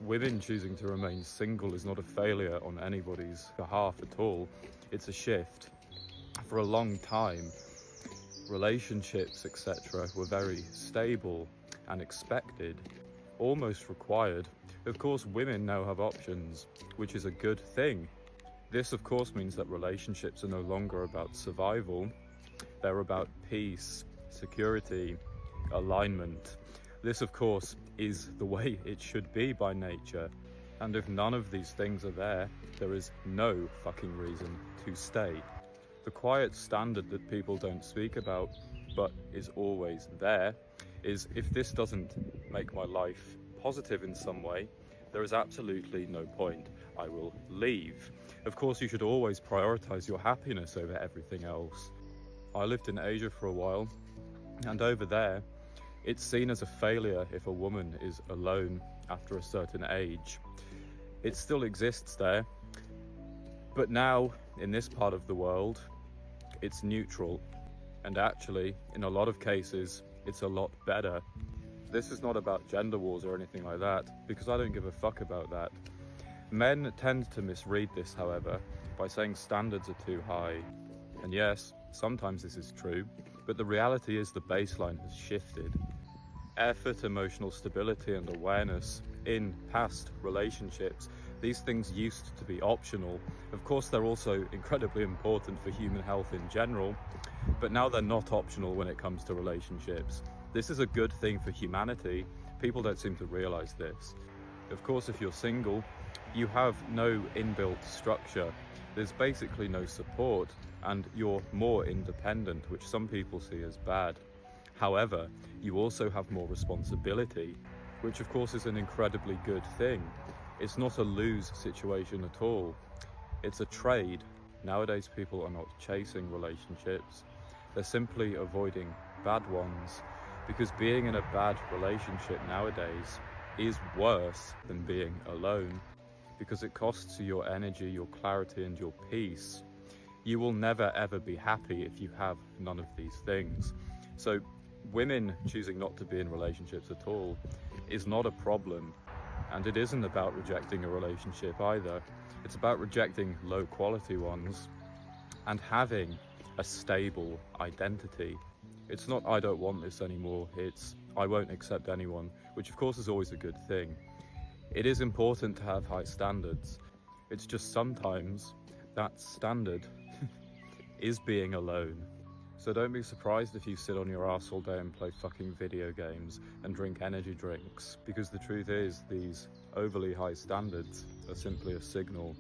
Women choosing to remain single is not a failure on anybody's behalf at all. It's a shift. For a long time, relationships, etc., were very stable and expected, almost required. Of course, women now have options, which is a good thing. This, of course, means that relationships are no longer about survival. They're about peace, security, alignment. This, of course, is the way it should be by nature. And if none of these things are there, there is no fucking reason to stay. The quiet standard that people don't speak about, but is always there, is if this doesn't make my life positive in some way, there is absolutely no point. I will leave. Of course, you should always prioritize your happiness over everything else. I lived in Asia for a while, and over there, it's seen as a failure if a woman is alone after a certain age. It still exists there, but now, in this part of the world, it's neutral. And actually, in a lot of cases, it's a lot better. This is not about gender wars or anything like that, because I don't give a fuck about that. Men tend to misread this, however, by saying standards are too high. And yes, sometimes this is true, but the reality is the baseline has shifted. Effort, emotional stability and awareness in past relationships, these things used to be optional. Of course, they're also incredibly important for human health in general, but now they're not optional when it comes to relationships. This is a good thing for humanity. People don't seem to realize this. Of course, if you're single, you have no inbuilt structure. There's basically no support, and you're more independent, which some people see as bad. However, you also have more responsibility, which of course is an incredibly good thing. It's not a lose situation at all. It's a trade. Nowadays, people are not chasing relationships. They're simply avoiding bad ones, because being in a bad relationship nowadays is worse than being alone, because it costs you your energy, your clarity and your peace. You will never ever be happy if you have none of these things. So women choosing not to be in relationships at all is not a problem, and it isn't about rejecting a relationship either. It's about rejecting low quality ones and having a stable identity. It's not I don't want this anymore, it's I won't accept anyone, which of course is always a good thing. It is important to have high standards. It's just sometimes that standard is being alone. So don't be surprised if you sit on your ass all day and play fucking video games and drink energy drinks, because the truth is these overly high standards are simply a signal